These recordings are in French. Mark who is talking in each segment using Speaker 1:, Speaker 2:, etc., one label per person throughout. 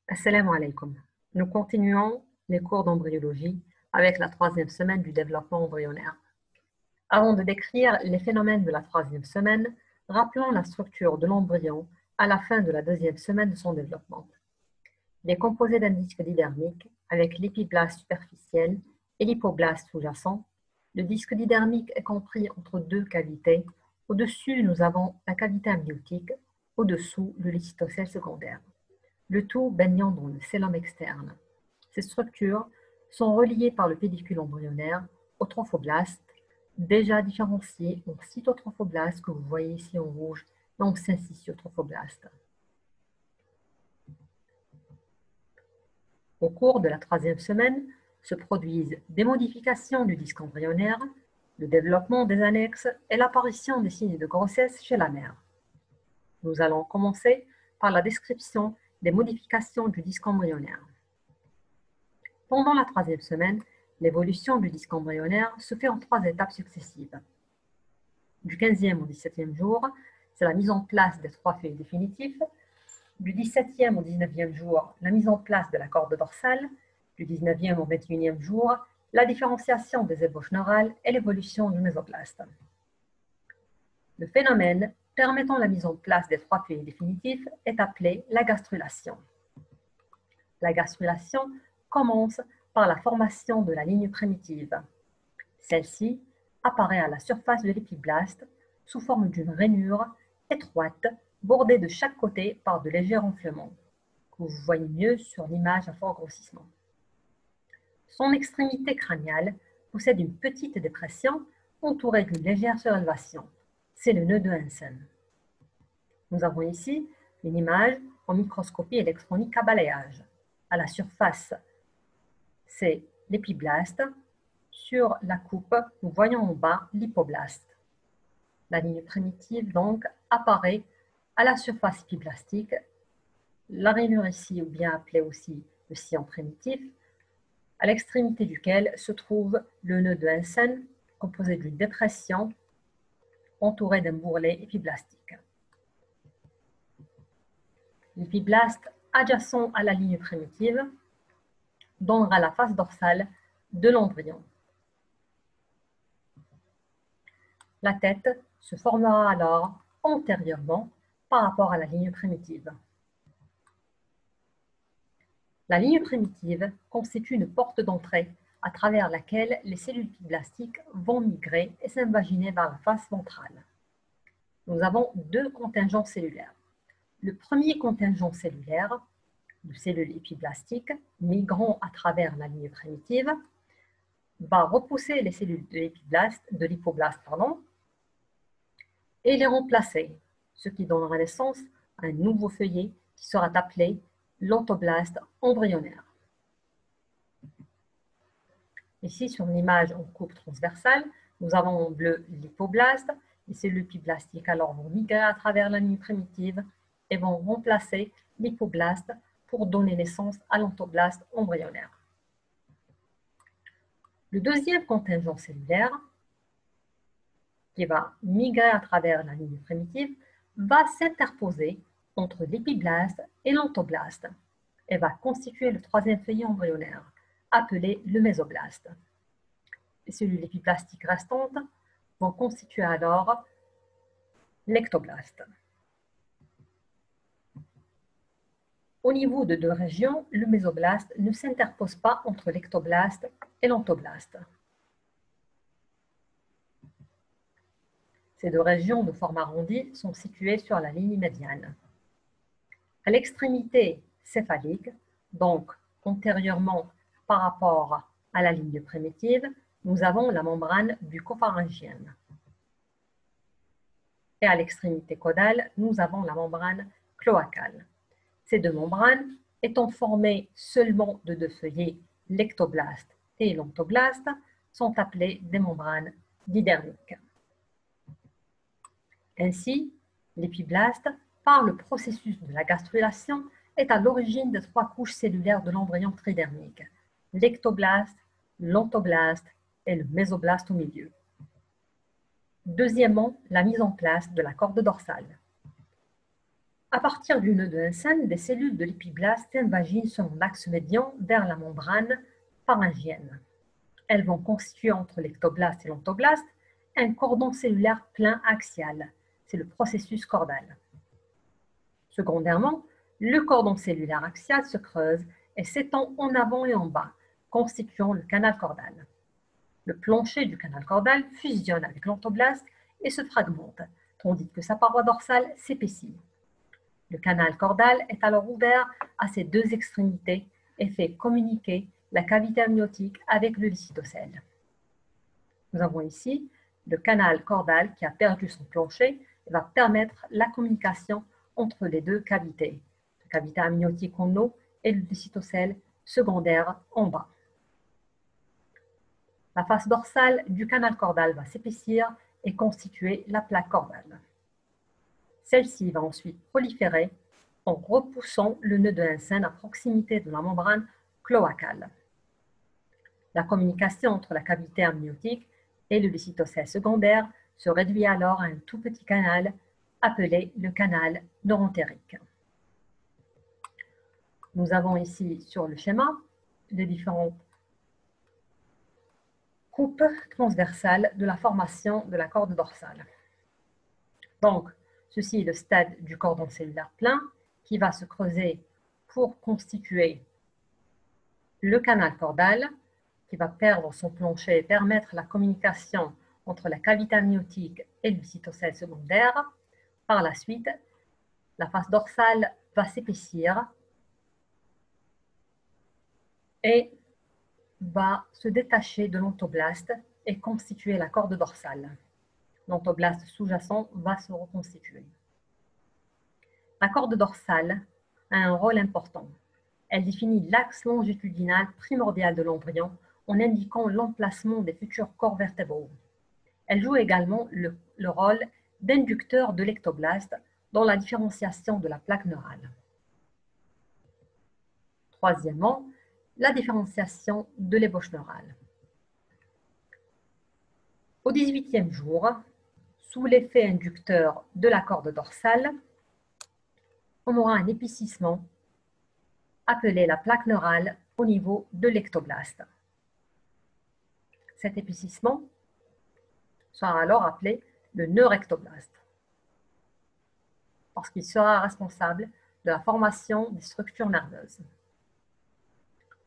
Speaker 1: Assalamu alaikum. Nous continuons les cours d'embryologie avec la troisième semaine du développement embryonnaire. Avant de décrire les phénomènes de la troisième semaine, rappelons la structure de l'embryon à la fin de la deuxième semaine de son développement. Il est composé d'un disque didermique avec l'épiblaste superficiel et l'hypoblaste sous-jacent. Le disque didermique est compris entre deux cavités. Au-dessus, nous avons la cavité amniotique, au-dessous, le lysitocèle secondaire. Le tout baignant dans le cellum externe. Ces structures sont reliées par le pédicule embryonnaire au trophoblaste, déjà différencié en cytotrophoblaste que vous voyez ici en rouge et en syncytiotrophoblaste. Au cours de la troisième semaine se produisent des modifications du disque embryonnaire, le développement des annexes et l'apparition des signes de grossesse chez la mère. Nous allons commencer par la description des modifications du disque embryonnaire. Pendant la troisième semaine, l'évolution du disque embryonnaire se fait en 3 étapes successives. Du 15e au 17e jour, c'est la mise en place des 3 feuilles définitifs. Du 17e au 19e jour, la mise en place de la corde dorsale. Du 19e au 21e jour, la différenciation des ébauches neurales et l'évolution du mésoblaste. Le phénomène permettant la mise en place des 3 feuilles définitifs est appelé la gastrulation. La gastrulation commence par la formation de la ligne primitive. Celle-ci apparaît à la surface de l'épiblaste sous forme d'une rainure étroite bordée de chaque côté par de légers renflements, que vous voyez mieux sur l'image à fort grossissement. Son extrémité crâniale possède une petite dépression entourée d'une légère surélévation. C'est le nœud de Hansen. Nous avons ici une image en microscopie électronique à balayage. À la surface, c'est l'épiblaste. Sur la coupe, nous voyons en bas l'hypoblaste. La ligne primitive, donc, apparaît à la surface épiblastique. La rainure ici, ou bien appelée aussi le sillon primitif, à l'extrémité duquel se trouve le nœud de Hansen, composé d'une dépression entourée d'un bourrelet épiblastique. L'épiblaste adjacent à la ligne primitive donnera la face dorsale de l'embryon. La tête se formera alors antérieurement par rapport à la ligne primitive. La ligne primitive constitue une porte d'entrée à travers laquelle les cellules épiblastiques vont migrer et s'invaginer vers la face ventrale. Nous avons 2 contingents cellulaires. Le premier contingent cellulaire, de cellules épiblastiques migrant à travers la ligne primitive, va repousser les cellules de l'hypoblaste, et les remplacer, ce qui donnera naissance à un nouveau feuillet qui sera appelé l'antoblaste embryonnaire. Ici, sur l'image en coupe transversale, nous avons en bleu l'hypoblaste. Les cellules épiblastiques alors vont migrer à travers la ligne primitive et vont remplacer l'hypoblaste pour donner naissance à l'antoblaste embryonnaire. Le deuxième contingent cellulaire, qui va migrer à travers la ligne primitive, va s'interposer entre l'épiblaste et l'antoblaste et va constituer le 3e feuillet embryonnaire, appelé le mésoblaste. Les cellules épiblastiques restantes vont constituer alors l'ectoblaste. Au niveau de 2 régions, le mésoblaste ne s'interpose pas entre l'ectoblaste et l'antoblaste. Ces 2 régions de forme arrondie sont situées sur la ligne médiane. À l'extrémité céphalique, donc antérieurement par rapport à la ligne primitive, nous avons la membrane bucco-pharyngienne. Et à l'extrémité caudale, nous avons la membrane cloacale. Ces 2 membranes étant formées seulement de 2 feuillets, l'ectoblaste et l'antoblaste, sont appelées des membranes didermiques. Ainsi, l'épiblaste, par le processus de la gastrulation, est à l'origine des 3 couches cellulaires de l'embryon tridermique, l'ectoblaste, l'antoblaste et le mésoblaste au milieu. Deuxièmement, la mise en place de la corde dorsale. À partir du nœud de Hansen, des cellules de l'épiblaste invaginent selon l'axe médian vers la membrane pharyngienne. Elles vont constituer entre l'ectoblaste et l'ontoblaste un cordon cellulaire plein axial. C'est le processus cordal. Secondairement, le cordon cellulaire axial se creuse et s'étend en avant et en bas, constituant le canal cordal. Le plancher du canal cordal fusionne avec l'ontoblaste et se fragmente, tandis que sa paroi dorsale s'épaissit. Le canal cordal est alors ouvert à ses deux extrémités et fait communiquer la cavité amniotique avec le licitocèle. Nous avons ici le canal cordal qui a perdu son plancher et va permettre la communication entre les deux cavités, la cavité amniotique en haut et le licitocèle secondaire en bas. La face dorsale du canal cordal va s'épaissir et constituer la plaque cordale. Celle-ci va ensuite proliférer en repoussant le nœud de Hansen à proximité de la membrane cloacale. La communication entre la cavité amniotique et le licitocèle secondaire se réduit alors à un tout petit canal appelé le canal neurentérique. Nous avons ici sur le schéma les différentes coupes transversales de la formation de la corde dorsale. Donc, ceci est le stade du cordon cellulaire plein qui va se creuser pour constituer le canal cordal qui va perdre son plancher et permettre la communication entre la cavité amniotique et le cytocèle secondaire. Par la suite, la face dorsale va s'épaissir et va se détacher de l'ontoblaste et constituer la corde dorsale. L'ontoblaste sous-jacent va se reconstituer. La corde dorsale a un rôle important. Elle définit l'axe longitudinal primordial de l'embryon en indiquant l'emplacement des futurs corps vertébraux. Elle joue également le rôle d'inducteur de l'ectoblaste dans la différenciation de la plaque neurale. Troisièmement, la différenciation de l'ébauche neurale. Au 18e jour, sous l'effet inducteur de la corde dorsale, on aura un épicissement appelé la plaque neurale au niveau de l'ectoblaste. Cet épicissement sera alors appelé le neurectoblaste, parce qu'il sera responsable de la formation des structures nerveuses.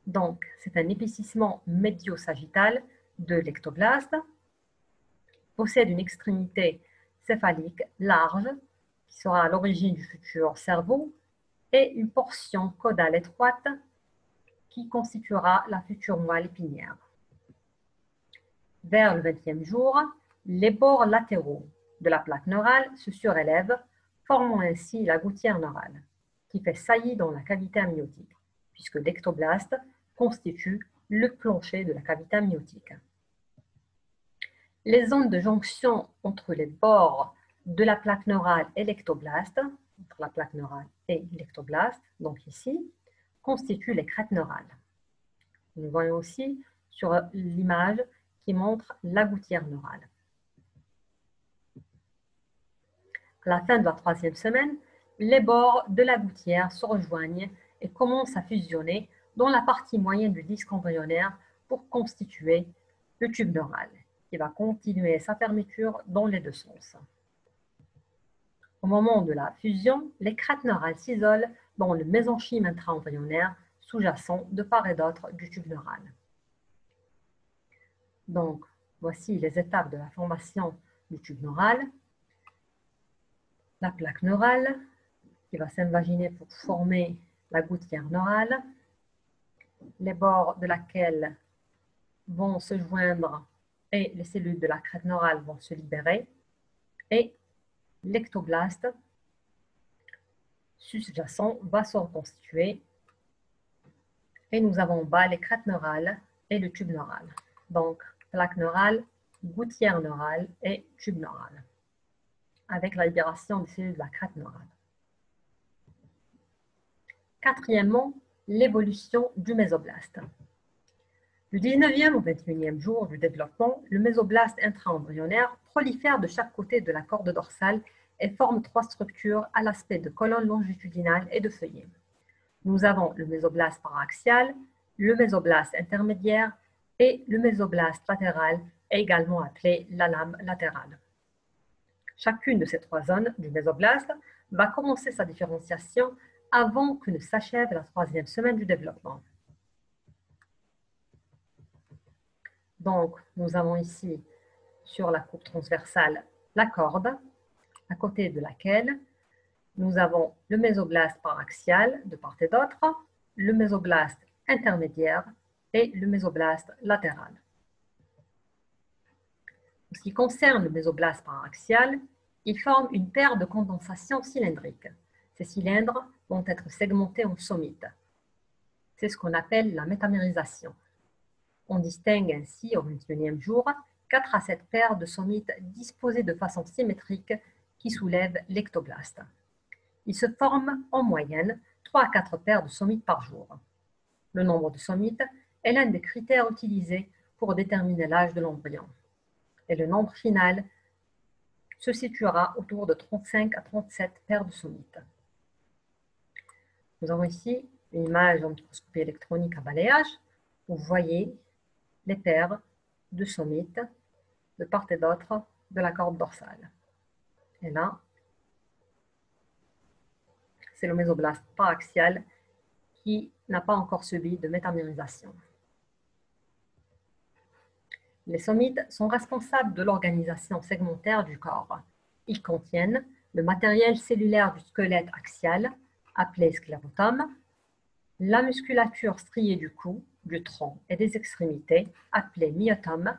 Speaker 1: Donc, c'est un épicissement médio-sagittal de l'ectoblaste, possède une extrémité céphalique large, qui sera à l'origine du futur cerveau, et une portion caudale étroite qui constituera la future moelle épinière. Vers le 20e jour, les bords latéraux de la plaque neurale se surélèvent, formant ainsi la gouttière neurale, qui fait saillie dans la cavité amniotique, puisque l'ectoblaste constitue le plancher de la cavité amniotique. Les zones de jonction entre les bords de la plaque neurale et l'ectoblaste, entre la plaque neurale et l'ectoblaste, donc ici, constituent les crêtes neurales. Nous voyons aussi sur l'image qui montre la gouttière neurale. À la fin de la 3e semaine, les bords de la gouttière se rejoignent et commencent à fusionner dans la partie moyenne du disque embryonnaire pour constituer le tube neural, qui va continuer sa fermeture dans les deux sens. Au moment de la fusion, les crêtes neurales s'isolent dans le mésenchyme intra-embryonnaire sous-jacent de part et d'autre du tube neural. Donc, voici les étapes de la formation du tube neural. La plaque neurale qui va s'invaginer pour former la gouttière neurale, les bords de laquelle vont se joindre et les cellules de la crête neurale vont se libérer, et l'ectoblaste sous-jacent va se reconstituer, et nous avons en bas les crêtes neurales et le tube neural. Donc, plaque neurale, gouttière neurale et tube neural, avec la libération des cellules de la crête neurale. Quatrièmement, l'évolution du mésoblaste. Du 19e au 21e jour du développement, le mésoblaste intra-embryonnaire prolifère de chaque côté de la corde dorsale et forme trois structures à l'aspect de colonne longitudinale et de feuillet. Nous avons le mésoblaste paraxial, le mésoblaste intermédiaire et le mésoblaste latéral, également appelé la lame latérale. Chacune de ces trois zones du mésoblaste va commencer sa différenciation avant que ne s'achève la troisième semaine du développement. Donc, nous avons ici, sur la coupe transversale, la corde, à côté de laquelle nous avons le mésoblaste paraxial de part et d'autre, le mésoblaste intermédiaire et le mésoblaste latéral. En ce qui concerne le mésoblaste paraxial, il forme une paire de condensations cylindriques. Ces cylindres vont être segmentés en sommites. C'est ce qu'on appelle la métamérisation. On distingue ainsi au 21e jour 4 à 7 paires de sommites disposées de façon symétrique qui soulèvent l'ectoblaste. Il se forme en moyenne 3 à 4 paires de sommites par jour. Le nombre de sommites est l'un des critères utilisés pour déterminer l'âge de l'embryon. Et le nombre final se situera autour de 35 à 37 paires de sommites. Nous avons ici une image en microscopie électronique à balayage où vous voyez les paires de sommites de part et d'autre de la corde dorsale. Et là, c'est le mésoblaste paraxial qui n'a pas encore subi de métamérisation. Les sommites sont responsables de l'organisation segmentaire du corps. Ils contiennent le matériel cellulaire du squelette axial, appelé sclérotome, la musculature striée du cou, du tronc et des extrémités, appelé myotome,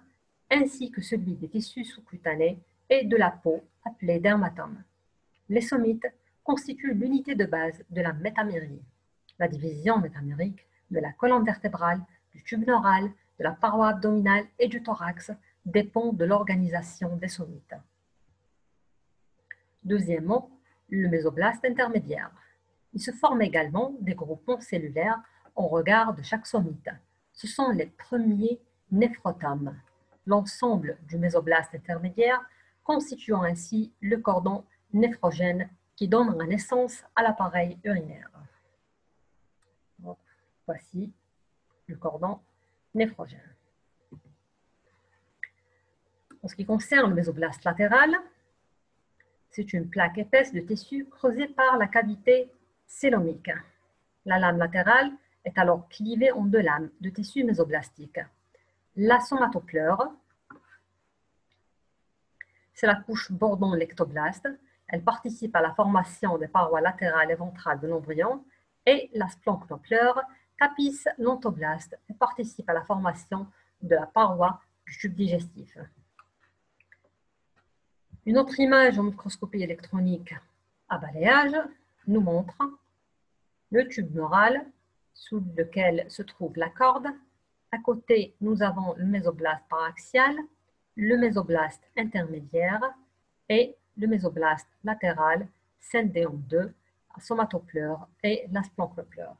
Speaker 1: ainsi que celui des tissus sous-cutanés et de la peau, appelé dermatome. Les sommites constituent l'unité de base de la métamérie, la division métamérique de la colonne vertébrale, du tube neural, de la paroi abdominale et du thorax dépend de l'organisation des sommites. Deuxièmement, le mésoblaste intermédiaire. Il se forme également des groupements cellulaires en regard de chaque sommite. Ce sont les premiers néphrotomes, l'ensemble du mésoblaste intermédiaire constituant ainsi le cordon néphrogène qui donnera naissance à l'appareil urinaire. Donc, voici le cordon néphrogène. En ce qui concerne le mésoblaste latéral, c'est une plaque épaisse de tissu creusée par la cavité célomique. La lame latérale est alors clivée en deux lames de tissu mésoblastique. La somatopleure, c'est la couche bordant l'ectoblaste. Elle participe à la formation des parois latérales et ventrales de l'embryon. Et la splanchnopleur tapisse l'entoblaste et participe à la formation de la paroi du tube digestif. Une autre image en microscopie électronique à balayage nous montre le tube neural sous lequel se trouve la corde. À côté, nous avons le mésoblaste paraxial, le mésoblaste intermédiaire et le mésoblaste latéral scindé en deux, la somatopleure et la splanchnopleur.